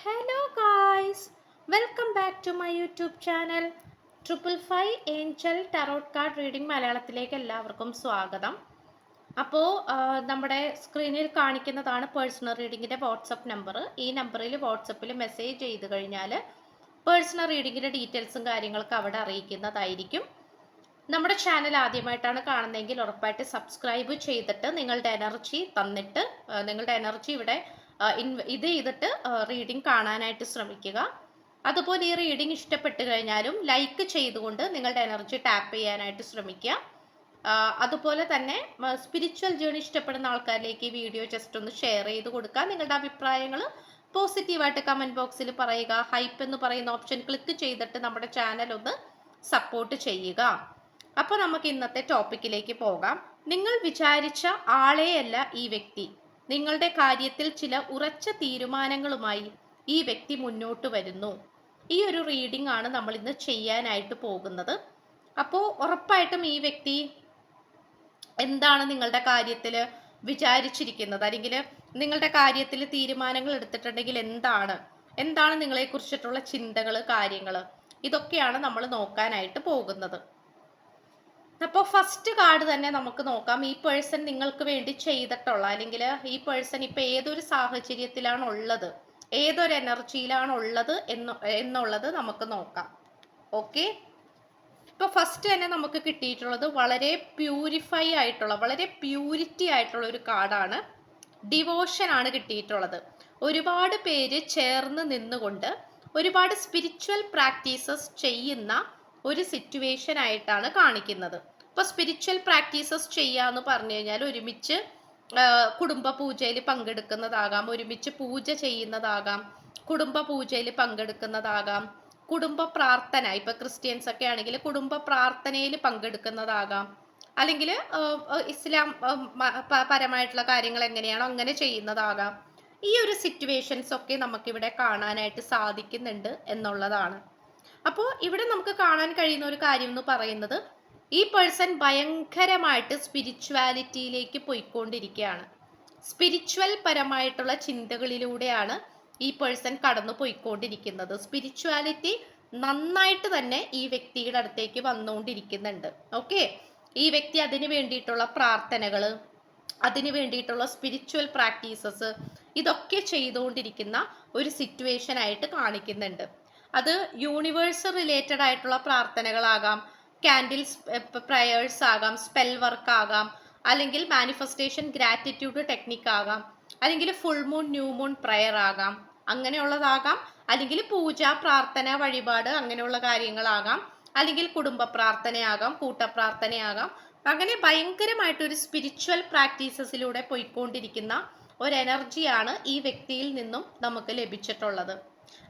Hello guys, welcome back to my YouTube channel. 555 Angel Tarot Card Reading മലയാളത്തിലേക്ക് എല്ലാവർക്കും സ്വാഗതം. അപ്പോൾ നമ്മുടെ സ്ക്രീനിൽ കാണിക്കുന്നതാണ് പേഴ്സണൽ റീഡിങ്ങിൻ്റെ വാട്സപ്പ് നമ്പർ. ഈ നമ്പറിൽ വാട്സപ്പിൽ മെസ്സേജ് ചെയ്ത് കഴിഞ്ഞാൽ പേഴ്സണൽ റീഡിങ്ങിൻ്റെ ഡീറ്റെയിൽസും കാര്യങ്ങളൊക്കെ അവിടെ അറിയിക്കുന്നതായിരിക്കും. നമ്മുടെ ചാനൽ ആദ്യമായിട്ടാണ് കാണുന്നതെങ്കിൽ ഉറപ്പായിട്ട് സബ്സ്ക്രൈബ് ചെയ്തിട്ട് നിങ്ങളുടെ എനർജി തന്നിട്ട് നിങ്ങളുടെ എനർജി ഇവിടെ ഇത് ചെയ്തിട്ട് റീഡിംഗ് കാണാനായിട്ട് ശ്രമിക്കുക. അതുപോലെ ഈ റീഡിംഗ് ഇഷ്ടപ്പെട്ട് കഴിഞ്ഞാലും ലൈക്ക് ചെയ്തുകൊണ്ട് നിങ്ങളുടെ എനർജി ടാപ്പ് ചെയ്യാനായിട്ട് ശ്രമിക്കുക. അതുപോലെ തന്നെ സ്പിരിച്വൽ ജേർണി ഇഷ്ടപ്പെടുന്ന ആൾക്കാരിലേക്ക് ഈ വീഡിയോ ജസ്റ്റ് ഒന്ന് ഷെയർ ചെയ്ത് കൊടുക്കുക. നിങ്ങളുടെ അഭിപ്രായങ്ങൾ പോസിറ്റീവായിട്ട് കമൻറ്റ് ബോക്സിൽ പറയുക. ഹൈപ്പ് എന്ന് പറയുന്ന ഓപ്ഷൻ ക്ലിക്ക് ചെയ്തിട്ട് നമ്മുടെ ചാനൽ ഒന്ന് സപ്പോർട്ട് ചെയ്യുക. അപ്പോൾ നമുക്ക് ഇന്നത്തെ ടോപ്പിക്കിലേക്ക് പോകാം. നിങ്ങൾ വിചാരിച്ച ആളെയല്ല ഈ വ്യക്തി. നിങ്ങളുടെ കാര്യത്തിൽ ചില ഉറച്ച തീരുമാനങ്ങളുമായി ഈ വ്യക്തി മുന്നോട്ട് വരുന്നു. ഈ ഒരു റീഡിംഗ് ആണ് നമ്മൾ ഇന്ന് ചെയ്യാനായിട്ട് പോകുന്നത്. അപ്പോൾ ഉറപ്പായിട്ടും ഈ വ്യക്തി എന്താണ് നിങ്ങളുടെ കാര്യത്തിൽ വിചാരിച്ചിരിക്കുന്നത്, അല്ലെങ്കിൽ നിങ്ങളുടെ കാര്യത്തിൽ തീരുമാനങ്ങൾ എടുത്തിട്ടുണ്ടെങ്കിൽ എന്താണ് നിങ്ങളെക്കുറിച്ചിട്ടുള്ള ചിന്തകൾ, കാര്യങ്ങൾ, ഇതൊക്കെയാണ് നമ്മൾ നോക്കാനായിട്ട് പോകുന്നത്. അപ്പോൾ ഫസ്റ്റ് കാർഡ് തന്നെ നമുക്ക് നോക്കാം. ഈ പേഴ്സൺ നിങ്ങൾക്ക് വേണ്ടി ചെയ്തിട്ടുള്ള, അല്ലെങ്കിൽ ഈ പേഴ്സൺ ഇപ്പൊ ഏതൊരു സാഹചര്യത്തിലാണ് ഉള്ളത്, ഏതൊരു എനർജിയിലാണ് ഉള്ളത് എന്നുള്ളത് നമുക്ക് നോക്കാം. ഓക്കെ, ഇപ്പൊ ഫസ്റ്റ് തന്നെ നമുക്ക് കിട്ടിയിട്ടുള്ളത് വളരെ പ്യൂരിഫൈ ആയിട്ടുള്ള, വളരെ പ്യൂരിറ്റി ആയിട്ടുള്ള ഒരു കാർഡാണ്. ഡിവോഷൻ ആണ് കിട്ടിയിട്ടുള്ളത്. ഒരുപാട് പേര് ചേർന്ന് നിന്നുകൊണ്ട് ഒരുപാട് സ്പിരിച്വൽ പ്രാക്ടീസസ് ചെയ്യുന്ന ഒരു സിറ്റുവേഷൻ ആയിട്ടാണ് കാണിക്കുന്നത്. ഇപ്പൊ സ്പിരിച്വൽ പ്രാക്ടീസസ് ചെയ്യാന്ന് പറഞ്ഞു കഴിഞ്ഞാൽ ഒരുമിച്ച് കുടുംബ പൂജയിൽ പങ്കെടുക്കുന്നതാകാം, ഒരുമിച്ച് പൂജ ചെയ്യുന്നതാകാം, കുടുംബ പൂജയിൽ പങ്കെടുക്കുന്നതാകാം, കുടുംബ പ്രാർത്ഥന, ഇപ്പൊ ക്രിസ്ത്യൻസ് ഒക്കെ ആണെങ്കിൽ കുടുംബ പ്രാർത്ഥനയിൽ പങ്കെടുക്കുന്നതാകാം, അല്ലെങ്കിൽ ഇസ്ലാം പരമായിട്ടുള്ള കാര്യങ്ങൾ എങ്ങനെയാണോ അങ്ങനെ ചെയ്യുന്നതാകാം. ഈ ഒരു സിറ്റുവേഷൻസ് ഒക്കെ നമുക്കിവിടെ കാണാനായിട്ട് സാധിക്കുന്നുണ്ട് എന്നുള്ളതാണ്. അപ്പോൾ ഇവിടെ നമുക്ക് കാണാൻ കഴിയുന്ന ഒരു കാര്യം എന്ന് പറയുന്നത്, ഈ പേഴ്സൺ ഭയങ്കരമായിട്ട് സ്പിരിച്വാലിറ്റിയിലേക്ക് പോയിക്കൊണ്ടിരിക്കുകയാണ്. സ്പിരിച്വൽ പരമായിട്ടുള്ള ചിന്തകളിലൂടെയാണ് ഈ പേഴ്സൺ കടന്നു പോയിക്കൊണ്ടിരിക്കുന്നത്. സ്പിരിച്വാലിറ്റി നന്നായിട്ട് തന്നെ ഈ വ്യക്തിയുടെ അടുത്തേക്ക് വന്നുകൊണ്ടിരിക്കുന്നുണ്ട്. ഓക്കെ, ഈ വ്യക്തി അതിന് വേണ്ടിയിട്ടുള്ള പ്രാർത്ഥനകൾ, അതിന് വേണ്ടിയിട്ടുള്ള സ്പിരിച്വൽ പ്രാക്ടീസസ്, ഇതൊക്കെ ചെയ്തുകൊണ്ടിരിക്കുന്ന ഒരു സിറ്റുവേഷൻ ആയിട്ട് കാണിക്കുന്നുണ്ട്. അത് യൂണിവേഴ്സ് റിലേറ്റഡ് ആയിട്ടുള്ള പ്രാർത്ഥനകളാകാം, കാൻഡിൽസ് പ്രയേഴ്സ് ആകാം, സ്പെൽ വർക്ക് ആകാം, അല്ലെങ്കിൽ മാനിഫെസ്റ്റേഷൻ ഗ്രാറ്റിറ്റ്യൂഡ് ടെക്നിക്ക് ആകാം, അല്ലെങ്കിൽ full moon new moon prayer ആകാം, അങ്ങനെയുള്ളതാകാം, അല്ലെങ്കിൽ പൂജ, പ്രാർത്ഥന, വഴിപാട്, അങ്ങനെയുള്ള കാര്യങ്ങളാകാം, അല്ലെങ്കിൽ കുടുംബ പ്രാർത്ഥനയാകാം, കൂട്ടപ്രാർത്ഥനയാകാം. അങ്ങനെ ഭയങ്കരമായിട്ടൊരു സ്പിരിച്വൽ പ്രാക്ടീസസിലൂടെ പോയിക്കൊണ്ടിരിക്കുന്ന ഒരു എനർജിയാണ് ഈ വ്യക്തിയിൽ നിന്നും നമുക്ക് ലഭിച്ചിട്ടുള്ളത്.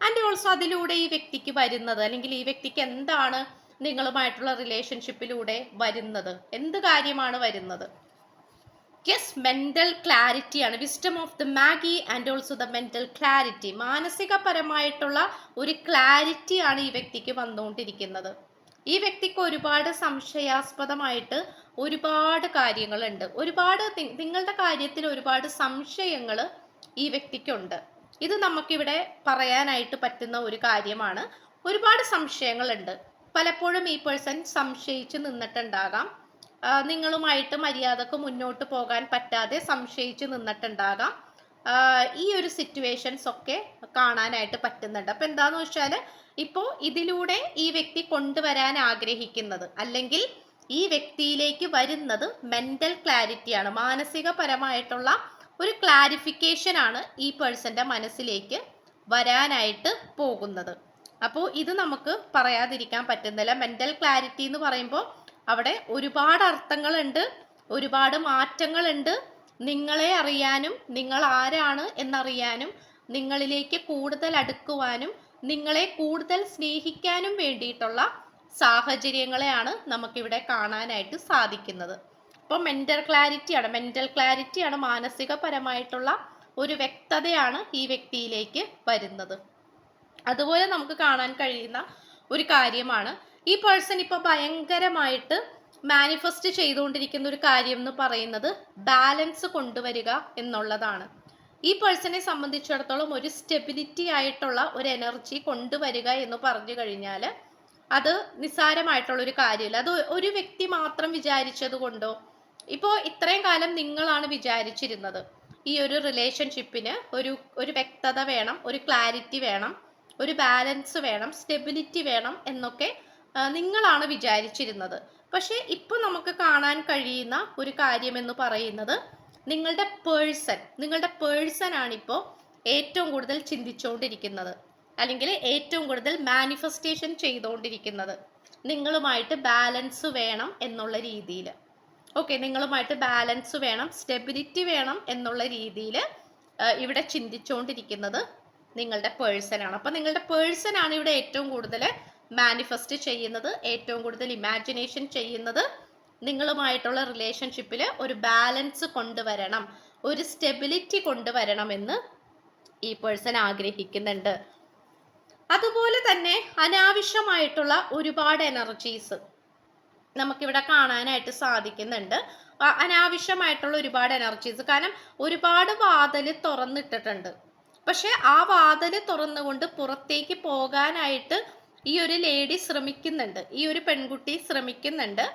ആൻഡ് ഓൾസോ അതിലൂടെ ഈ വ്യക്തിക്ക് വരുന്നത്, അല്ലെങ്കിൽ ഈ വ്യക്തിക്ക് എന്താണ് നിങ്ങളുമായിട്ടുള്ള റിലേഷൻഷിപ്പിലൂടെ വരുന്നത്, എന്ത് കാര്യമാണ് വരുന്നത്? യെസ്, മെന്റൽ ക്ലാരിറ്റിയാണ്. Wisdom of the magi and also the mental clarity. മാനസികപരമായിട്ടുള്ള ഒരു ക്ലാരിറ്റിയാണ് ഈ വ്യക്തിക്ക് വന്നുകൊണ്ടിരിക്കുന്നത്. ഈ വ്യക്തിക്ക് ഒരുപാട് സംശയാസ്പദമായിട്ട് ഒരുപാട് കാര്യങ്ങളുണ്ട്. നിങ്ങളുടെ കാര്യത്തിൽ ഒരുപാട് സംശയങ്ങൾ ഈ വ്യക്തിക്കുണ്ട്. ഇത് നമുക്കിവിടെ പറയാനായിട്ട് പറ്റുന്ന ഒരു കാര്യമാണ്. ഒരുപാട് സംശയങ്ങളുണ്ട്. പലപ്പോഴും ഈ പേഴ്സൺ സംശയിച്ച് നിന്നിട്ടുണ്ടാകാം. നിങ്ങളുമായിട്ട് മര്യാദക്ക് മുന്നോട്ട് പോകാൻ പറ്റാതെ സംശയിച്ച് നിന്നിട്ടുണ്ടാകാം. ഈ ഒരു സിറ്റുവേഷൻസ് ഒക്കെ കാണാനായിട്ട് പറ്റുന്നുണ്ട്. അപ്പം എന്താന്ന് വെച്ചാൽ, ഇപ്പോൾ ഇതിലൂടെ ഈ വ്യക്തി കൊണ്ടുവരാൻ ആഗ്രഹിക്കുന്നത്, അല്ലെങ്കിൽ ഈ വ്യക്തിയിലേക്ക് വരുന്നത് മെന്റൽ ക്ലാരിറ്റിയാണ്. മാനസികപരമായിട്ടുള്ള ഒരു ക്ലാരിഫിക്കേഷൻ ആണ് ഈ പേഴ്സന്റെ മനസ്സിലേക്ക് വരാനായിട്ട് പോകുന്നത്. അപ്പോൾ ഇത് നമുക്ക് പറയാതിരിക്കാൻ പറ്റുന്നില്ല. മെന്റൽ ക്ലാരിറ്റി എന്ന് പറയുമ്പോൾ അവിടെ ഒരുപാട് അർത്ഥങ്ങളുണ്ട്, ഒരുപാട് മാറ്റങ്ങളുണ്ട്. നിങ്ങളെ അറിയാനും, നിങ്ങൾ ആരാണ് എന്നറിയാനും, നിങ്ങളിലേക്ക് കൂടുതൽ അടുക്കുവാനും, നിങ്ങളെ കൂടുതൽ സ്നേഹിക്കാനും വേണ്ടിയിട്ടുള്ള സാഹചര്യങ്ങളെയാണ് നമുക്കിവിടെ കാണാനായിട്ട് സാധിക്കുന്നത്. അപ്പോൾ മെന്റൽ ക്ലാരിറ്റിയാണ്, മാനസികപരമായിട്ടുള്ള ഒരു വ്യക്തതയാണ് ഈ വ്യക്തിയിലേക്ക് വരുന്നത്. അതുപോലെ നമുക്ക് കാണാൻ കഴിയുന്ന ഒരു കാര്യമാണ്, ഈ പേഴ്സൺ ഇപ്പോൾ ഭയങ്കരമായിട്ട് മാനിഫെസ്റ്റ് ചെയ്തുകൊണ്ടിരിക്കുന്ന ഒരു കാര്യം എന്ന് പറയുന്നത് ബാലൻസ് കൊണ്ടുവരിക എന്നുള്ളതാണ്. ഈ പേഴ്സണെ സംബന്ധിച്ചിടത്തോളം ഒരു സ്റ്റെബിലിറ്റി ആയിട്ടുള്ള ഒരു എനർജി കൊണ്ടുവരിക എന്ന് പറഞ്ഞു കഴിഞ്ഞാൽ അത് നിസ്സാരമായിട്ടുള്ള ഒരു കാര്യമില്ല. അത് ഒരു വ്യക്തി മാത്രം വിചാരിച്ചത് കൊണ്ടോ, ഇപ്പോൾ ഇത്രയും കാലം നിങ്ങളാണ് വിചാരിച്ചിരുന്നത് ഈ ഒരു റിലേഷൻഷിപ്പിന് ഒരു വ്യക്തത വേണം, ഒരു ക്ലാരിറ്റി വേണം, ഒരു ബാലൻസ് വേണം, സ്റ്റെബിലിറ്റി വേണം എന്നൊക്കെ നിങ്ങളാണ് വിചാരിച്ചിരുന്നത്. പക്ഷെ ഇപ്പൊ നമുക്ക് കാണാൻ കഴിയുന്ന ഒരു കാര്യം എന്ന് പറയുന്നത് നിങ്ങളുടെ പേഴ്സൺ ആണിപ്പോൾ ഏറ്റവും കൂടുതൽ ചിന്തിച്ചുകൊണ്ടിരിക്കുന്നത്, അല്ലെങ്കിൽ ഏറ്റവും കൂടുതൽ മാനിഫെസ്റ്റേഷൻ ചെയ്തുകൊണ്ടിരിക്കുന്നത് നിങ്ങളുമായിട്ട് ബാലൻസ് വേണം എന്നുള്ള രീതിയിൽ. ഓക്കെ, നിങ്ങളുമായിട്ട് ബാലൻസ് വേണം, സ്റ്റെബിലിറ്റി വേണം എന്നുള്ള രീതിയിൽ ഇവിടെ ചിന്തിച്ചുകൊണ്ടിരിക്കുന്നത് നിങ്ങളുടെ പേഴ്സൺ ആണ്. അപ്പൊ നിങ്ങളുടെ പേഴ്സൺ ആണ് ഇവിടെ ഏറ്റവും കൂടുതൽ മാനിഫെസ്റ്റ് ചെയ്യുന്നത്, ഏറ്റവും കൂടുതൽ ഇമാജിനേഷൻ ചെയ്യുന്നത്. നിങ്ങളുമായിട്ടുള്ള റിലേഷൻഷിപ്പിൽ ഒരു ബാലൻസ് കൊണ്ടുവരണം, ഒരു സ്റ്റെബിലിറ്റി കൊണ്ടുവരണം എന്ന് ഈ പേഴ്സൺ ആഗ്രഹിക്കുന്നുണ്ട്. അതുപോലെ തന്നെ അനാവശ്യമായിട്ടുള്ള ഒരുപാട് എനർജീസ് നമുക്കിവിടെ കാണാനായിട്ട് സാധിക്കുന്നുണ്ട്. അനാവശ്യമായിട്ടുള്ള ഒരുപാട് എനർജീസ്, കാരണം ഒരുപാട് വാതില് തുറന്നിട്ടിട്ടുണ്ട്. പക്ഷെ ആ വാതില് തുറന്നുകൊണ്ട് പുറത്തേക്ക് പോകാനായിട്ട് ഈ ഒരു ലേഡി ശ്രമിക്കുന്നുണ്ട്, ഈ ഒരു പെൺകുട്ടി ശ്രമിക്കുന്നുണ്ട്.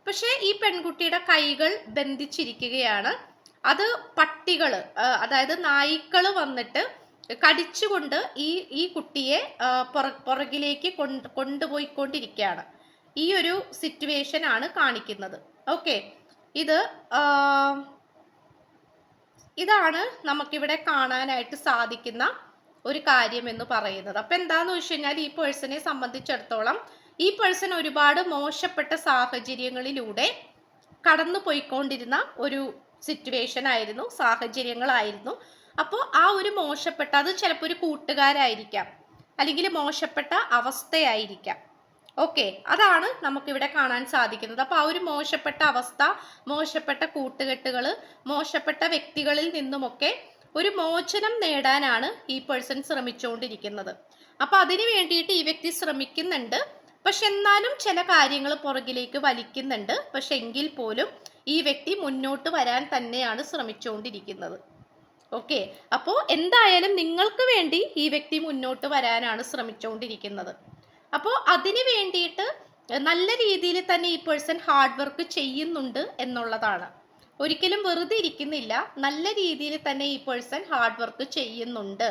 പക്ഷെ ഈ പെൺകുട്ടിയുടെ കൈകൾ ബന്ധിച്ചിരിക്കുകയാണ്. അത് പട്ടികള്, അതായത് നായ്ക്കള് വന്നിട്ട് കടിച്ചുകൊണ്ട് ഈ കുട്ടിയെ പുറകിലേക്ക് കൊണ്ടുപോയിക്കൊണ്ടിരിക്കുകയാണ്. ഈ ഒരു സിറ്റുവേഷൻ ആണ് കാണിക്കുന്നത്. ഓക്കെ, ഇതാണ് നമുക്കിവിടെ കാണാനായിട്ട് സാധിക്കുന്ന ഒരു കാര്യം എന്ന് പറയുന്നത്. അപ്പൊ എന്താന്ന് വെച്ച് കഴിഞ്ഞാൽ ഈ പേഴ്സണെ സംബന്ധിച്ചിടത്തോളം ഈ പേഴ്സൺ ഒരുപാട് മോശപ്പെട്ട സാഹചര്യങ്ങളിലൂടെ കടന്നു പോയിക്കൊണ്ടിരുന്ന ഒരു സിറ്റുവേഷൻ ആയിരുന്നു, സാഹചര്യങ്ങളായിരുന്നു. അപ്പോൾ ആ ഒരു മോശപ്പെട്ട, അത് ചിലപ്പോൾ ഒരു കൂട്ടുകാരായിരിക്കാം, അല്ലെങ്കിൽ മോശപ്പെട്ട അവസ്ഥയായിരിക്കാം. ഓക്കെ, അതാണ് നമുക്കിവിടെ കാണാൻ സാധിക്കുന്നത്. അപ്പൊ ആ ഒരു മോശപ്പെട്ട അവസ്ഥ, മോശപ്പെട്ട കൂട്ടുകെട്ടുകൾ, മോശപ്പെട്ട വ്യക്തികളിൽ നിന്നുമൊക്കെ ഒരു മോചനം നേടാനാണ് ഈ പേഴ്സൺ ശ്രമിച്ചുകൊണ്ടിരിക്കുന്നത്. അപ്പൊ അതിനു വേണ്ടിയിട്ട് ഈ വ്യക്തി ശ്രമിക്കുന്നുണ്ട്. പക്ഷെ എന്നാലും ചില കാര്യങ്ങൾ പുറകിലേക്ക് വലിക്കുന്നുണ്ട്. പക്ഷെ എങ്കിൽ പോലും ഈ വ്യക്തി മുന്നോട്ട് വരാൻ തന്നെയാണ് ശ്രമിച്ചുകൊണ്ടിരിക്കുന്നത്. ഓക്കെ, അപ്പോൾ എന്തായാലും നിങ്ങൾക്ക് വേണ്ടി ഈ വ്യക്തി മുന്നോട്ട് വരാനാണ് ശ്രമിച്ചുകൊണ്ടിരിക്കുന്നത്. അപ്പോൾ അതിന് വേണ്ടിയിട്ട് നല്ല രീതിയിൽ തന്നെ ഈ പേഴ്സൺ ഹാർഡ് വർക്ക് ചെയ്യുന്നുണ്ട് എന്നുള്ളതാണ്. ഒരിക്കലും വെറുതെ ഇരിക്കുന്നില്ല, നല്ല രീതിയിൽ തന്നെ ഈ പേഴ്സൺ ഹാർഡ് വർക്ക് ചെയ്യുന്നുണ്ട്.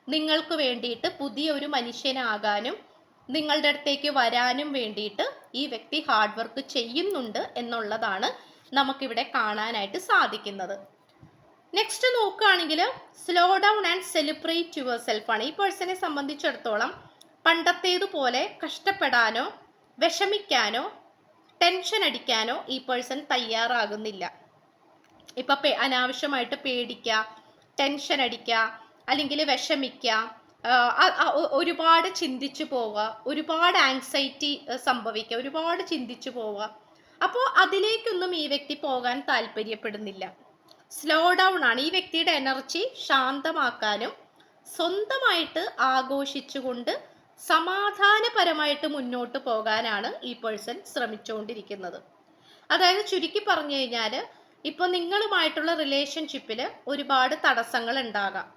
നിങ്ങൾക്ക് വേണ്ടിയിട്ട് പുതിയ ഒരു മനുഷ്യനാകാനും നിങ്ങളുടെ അടുത്തേക്ക് വരാനും വേണ്ടിയിട്ട് ഈ വ്യക്തി ഹാർഡ് വർക്ക് ചെയ്യുന്നുണ്ട് എന്നുള്ളതാണ് നമുക്കിവിടെ കാണാനായിട്ട് സാധിക്കുന്നത്. നെക്സ്റ്റ് നോക്കുകയാണെങ്കിൽ slow down and celebrate your self ആണ്. ഈ പേഴ്സണെ സംബന്ധിച്ചിടത്തോളം പണ്ടത്തേതുപോലെ കഷ്ടപ്പെടാനോ വിഷമിക്കാനോ ടെൻഷൻ അടിക്കാനോ ഈ പേഴ്സൺ തയ്യാറാകുന്നില്ല. ഇപ്പൊ അനാവശ്യമായിട്ട് പേടിക്കുക, ടെൻഷൻ അടിക്കുക, അല്ലെങ്കിൽ വിഷമിക്കുക, ഒരുപാട് ചിന്തിച്ചു പോവുക, ഒരുപാട് ആങ്സൈറ്റി സംഭവിക്കുക, ഒരുപാട് ചിന്തിച്ചു പോവുക. അപ്പോൾ അതിലേക്കൊന്നും ഈ വ്യക്തി പോകാൻ താല്പര്യപ്പെടുന്നില്ല. സ്ലോ ഡൗൺ ആണ്. ഈ വ്യക്തിയുടെ എനർജി ശാന്തമാക്കാനും സ്വന്തമായിട്ട് ആഘോഷിച്ചുകൊണ്ട് സമാധാനപരമായിട്ട് മുന്നോട്ട് പോകാനാണ് ഈ പേഴ്സൺ ശ്രമിച്ചുകൊണ്ടിരിക്കുന്നത്. അതായത് ചുരുക്കി പറഞ്ഞു കഴിഞ്ഞാൽ ഇപ്പൊ നിങ്ങളുമായിട്ടുള്ള റിലേഷൻഷിപ്പിൽ ഒരുപാട് തടസ്സങ്ങൾ ഉണ്ടാകാം,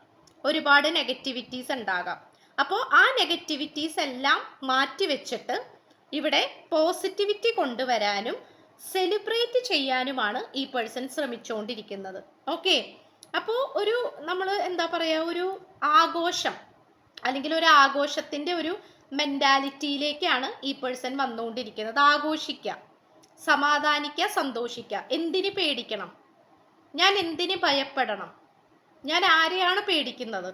ഒരുപാട് നെഗറ്റിവിറ്റീസ് ഉണ്ടാകാം. അപ്പോൾ ആ നെഗറ്റിവിറ്റീസ് എല്ലാം മാറ്റി വെച്ചിട്ട് ഇവിടെ പോസിറ്റിവിറ്റി കൊണ്ടുവരാനും സെലിബ്രേറ്റ് ചെയ്യാനുമാണ് ഈ പേഴ്സൺ ശ്രമിച്ചുകൊണ്ടിരിക്കുന്നത്. ഓക്കെ, അപ്പോൾ നമ്മൾ എന്താ പറയുക, ഒരു ആഘോഷം അല്ലെങ്കിൽ ഒരു ആഘോഷത്തിന്റെ ഒരു മെന്റാലിറ്റിയിലേക്കാണ് ഈ പേഴ്സൺ വന്നുകൊണ്ടിരിക്കുന്നത്. ആഘോഷിക്കുക, സമാധാനിക്കുക, സന്തോഷിക്കുക. എന്തിന് പേടിക്കണം, ഞാൻ എന്തിന് ഭയപ്പെടണം, ഞാൻ ആരെയാണ് പേടിക്കുന്നത്,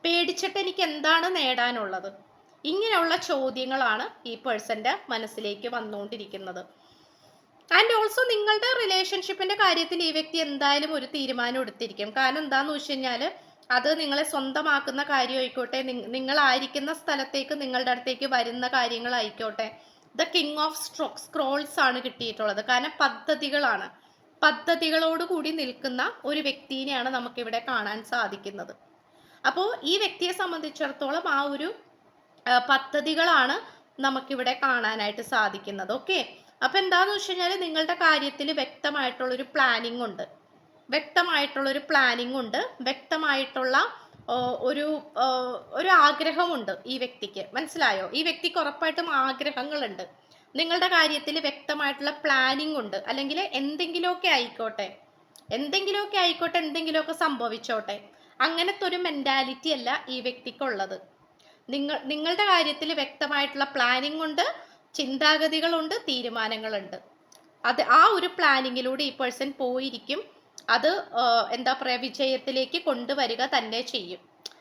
പേടിച്ചിട്ട് എനിക്ക് എന്താണ് നേടാനുള്ളത്, ഇങ്ങനെയുള്ള ചോദ്യങ്ങളാണ് ഈ പേഴ്സന്റെ മനസ്സിലേക്ക് വന്നുകൊണ്ടിരിക്കുന്നത്. ആൻഡ് ഓൾസോ നിങ്ങളുടെ റിലേഷൻഷിപ്പിന്റെ കാര്യത്തിൽ ഈ വ്യക്തി എന്തായാലും ഒരു തീരുമാനം എടുത്തിരിക്കും. കാരണം എന്താന്ന് വെച്ച് കഴിഞ്ഞാൽ അത് നിങ്ങളെ സ്വന്തമാക്കുന്ന കാര്യമായിക്കോട്ടെ, നിങ്ങളായിരിക്കുന്ന സ്ഥലത്തേക്ക് നിങ്ങളുടെ അടുത്തേക്ക് വരുന്ന കാര്യങ്ങളായിക്കോട്ടെ, ദ കിങ് ഓഫ് സ്ക്രോൾസ് ആണ് കിട്ടിയിട്ടുള്ളത്. കാരണം പദ്ധതികളോട് കൂടി നിൽക്കുന്ന ഒരു വ്യക്തിനെയാണ് നമുക്കിവിടെ കാണാൻ സാധിക്കുന്നത്. അപ്പോൾ ഈ വ്യക്തിയെ സംബന്ധിച്ചിടത്തോളം ആ ഒരു പദ്ധതികളാണ് നമുക്കിവിടെ കാണാനായിട്ട് സാധിക്കുന്നത്. ഓക്കെ, അപ്പൊ എന്താന്ന് വെച്ച് കഴിഞ്ഞാൽ നിങ്ങളുടെ കാര്യത്തിൽ വ്യക്തമായിട്ടുള്ളൊരു പ്ലാനിങ് ഉണ്ട്. വ്യക്തമായിട്ടുള്ള ഒരു പ്ലാനിംഗ് ഉണ്ട്, വ്യക്തമായിട്ടുള്ള ഒരു ഒരു ആഗ്രഹമുണ്ട് ഈ വ്യക്തിക്ക്. മനസ്സിലായോ? ഈ വ്യക്തിക്ക് ഉറപ്പായിട്ടും ആഗ്രഹങ്ങളുണ്ട്. നിങ്ങളുടെ കാര്യത്തിൽ വ്യക്തമായിട്ടുള്ള പ്ലാനിംഗ് ഉണ്ട്. അല്ലെങ്കിൽ എന്തെങ്കിലുമൊക്കെ ആയിക്കോട്ടെ, എന്തെങ്കിലുമൊക്കെ സംഭവിച്ചോട്ടെ, അങ്ങനത്തെ ഒരു മെന്റാലിറ്റി അല്ല ഈ വ്യക്തിക്കുള്ളത്. നിങ്ങളുടെ കാര്യത്തിൽ വ്യക്തമായിട്ടുള്ള പ്ലാനിംഗ് ഉണ്ട്, ചിന്താഗതികളുണ്ട്, തീരുമാനങ്ങളുണ്ട്. അത് ആ ഒരു പ്ലാനിങ്ങിലൂടെ ഈ പേഴ്സൺ പോയിരിക്കും. അത് എന്താ പറയുക, വിജയത്തിലേക്ക് കൊണ്ടുവരിക തന്നെ ചെയ്യും.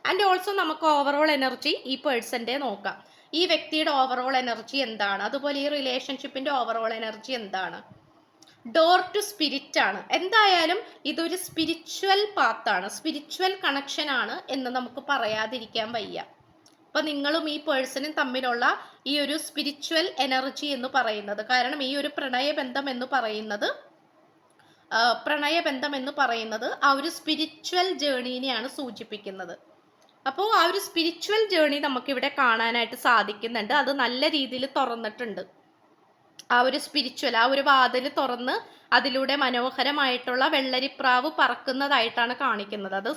ആൻഡ് ഓൾസോ നമുക്ക് ഓവറോൾ എനർജി ഈ പേഴ്സന്റെ നോക്കാം. ഈ വ്യക്തിയുടെ ഓവറോൾ എനർജി എന്താണ്, അതുപോലെ ഈ റിലേഷൻഷിപ്പിന്റെ ഓവറോൾ എനർജി എന്താണ്. ഡോർ ടു സ്പിരിറ്റ് ആണ്. എന്തായാലും ഇതൊരു സ്പിരിച്വൽ പാത്താണ്, സ്പിരിച്വൽ കണക്ഷൻ ആണ് എന്ന് നമുക്ക് പറയാതിരിക്കാൻ വയ്യ. അപ്പൊ നിങ്ങളും ഈ പേഴ്സണും തമ്മിലുള്ള ഈ ഒരു സ്പിരിച്വൽ എനർജി എന്ന് പറയുന്നത്, കാരണം ഈ ഒരു പ്രണയബന്ധം എന്ന് പറയുന്നത് ആ ഒരു സ്പിരിച്വൽ ജേർണിനെയാണ് സൂചിപ്പിക്കുന്നത്. അപ്പോൾ ആ ഒരു സ്പിരിച്വൽ ജേർണി നമുക്കിവിടെ കാണാനായിട്ട് സാധിക്കുന്നുണ്ട്. അത് നല്ല രീതിയിൽ തുറന്നിട്ടുണ്ട്. ആ ഒരു സ്പിരിച്വൽ, ആ ഒരു വാതിൽ തുറന്ന് അതിലൂടെ മനോഹരമായിട്ടുള്ള വെള്ളരിപ്രാവ് പറക്കുന്നതായിട്ടാണ് കാണിക്കുന്നത്. അത്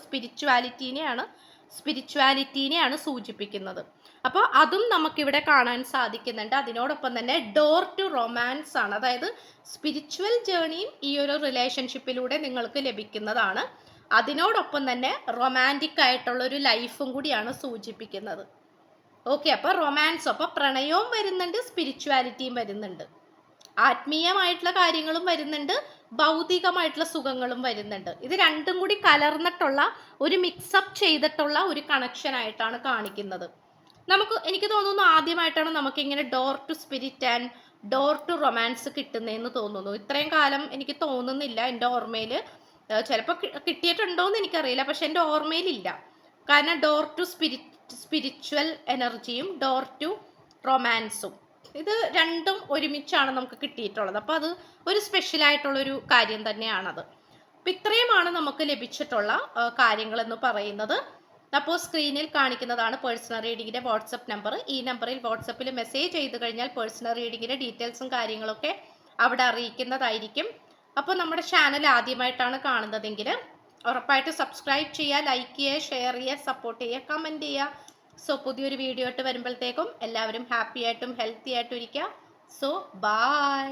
സ്പിരിച്വാലിറ്റീനെയാണ് സൂചിപ്പിക്കുന്നത്. അപ്പോൾ അതും നമുക്കിവിടെ കാണാൻ സാധിക്കുന്നുണ്ട്. അതിനോടൊപ്പം തന്നെ ഡോർ ടു റൊമാൻസ് ആണ്. അതായത് സ്പിരിച്വൽ ജേർണിയും ഈ ഒരു റിലേഷൻഷിപ്പിലൂടെ നിങ്ങൾക്ക് ലഭിക്കുന്നതാണ്. അതിനോടൊപ്പം തന്നെ റൊമാൻറ്റിക് ആയിട്ടുള്ള ഒരു ലൈഫും കൂടിയാണ് സൂചിപ്പിക്കുന്നത്. ഓക്കെ, അപ്പൊ റൊമാൻസ്, അപ്പൊ പ്രണയവും വരുന്നുണ്ട്, സ്പിരിച്വാലിറ്റിയും വരുന്നുണ്ട്, ആത്മീയമായിട്ടുള്ള കാര്യങ്ങളും വരുന്നുണ്ട്, ഭൗതികമായിട്ടുള്ള സുഖങ്ങളും വരുന്നുണ്ട്. ഇത് രണ്ടും കൂടി കലർന്നിട്ടുള്ള ഒരു മിക്സപ്പ് ചെയ്തിട്ടുള്ള ഒരു കണക്ഷൻ ആയിട്ടാണ് കാണിക്കുന്നത്. എനിക്ക് തോന്നുന്നു ആദ്യമായിട്ടാണ് നമുക്ക് ഇങ്ങനെ door to spirit and door to romance കിട്ടുന്നതെന്ന് തോന്നുന്നു. ഇത്രയും കാലം എനിക്ക് തോന്നുന്നില്ല. എൻ്റെ ഓർമ്മയിൽ ചിലപ്പോൾ കിട്ടിയിട്ടുണ്ടോയെന്ന് എനിക്കറിയില്ല, പക്ഷെ എൻ്റെ ഓർമ്മയിലില്ല. കാരണം ഡോർ ടു സ്പിരിച്വൽ എനർജിയും ഡോർ ടു റൊമാൻസും ഇത് രണ്ടും ഒരുമിച്ചാണ് നമുക്ക് കിട്ടിയിട്ടുള്ളത്. അപ്പോൾ അത് ഒരു സ്പെഷ്യലായിട്ടുള്ളൊരു കാര്യം തന്നെയാണത്. അപ്പം ഇത്രയുമാണ് നമുക്ക് ലഭിച്ചിട്ടുള്ള കാര്യങ്ങൾ എന്ന് പറയുന്നത്. അപ്പോൾ സ്ക്രീനിൽ കാണിക്കുന്നതാണ് പേഴ്സണൽ റീഡിങ്ങിൻ്റെ വാട്സപ്പ് നമ്പർ. ഈ നമ്പറിൽ വാട്സപ്പിൽ മെസ്സേജ് ചെയ്ത് കഴിഞ്ഞാൽ പേഴ്സണൽ റീഡിങ്ങിൻ്റെ ഡീറ്റെയിൽസും കാര്യങ്ങളൊക്കെ അവിടെ അറിയിക്കുന്നതായിരിക്കും. അപ്പോൾ നമ്മുടെ ചാനൽ ആദ്യമായിട്ടാണ് കാണുന്നതെങ്കിൽ ഉറപ്പായിട്ട് സബ്സ്ക്രൈബ് ചെയ്യുക, ലൈക്ക് ചെയ്യുക, ഷെയർ ചെയ്യുക, സപ്പോർട്ട് ചെയ്യുക, കമൻറ്റ് ചെയ്യുക. സോ പുതിയൊരു വീഡിയോ ആയിട്ട് വരുമ്പോഴത്തേക്കും എല്ലാവരും ഹാപ്പി ആയിട്ടും ഹെൽത്തി ആയിട്ടും ഇരിക്കുക. So by.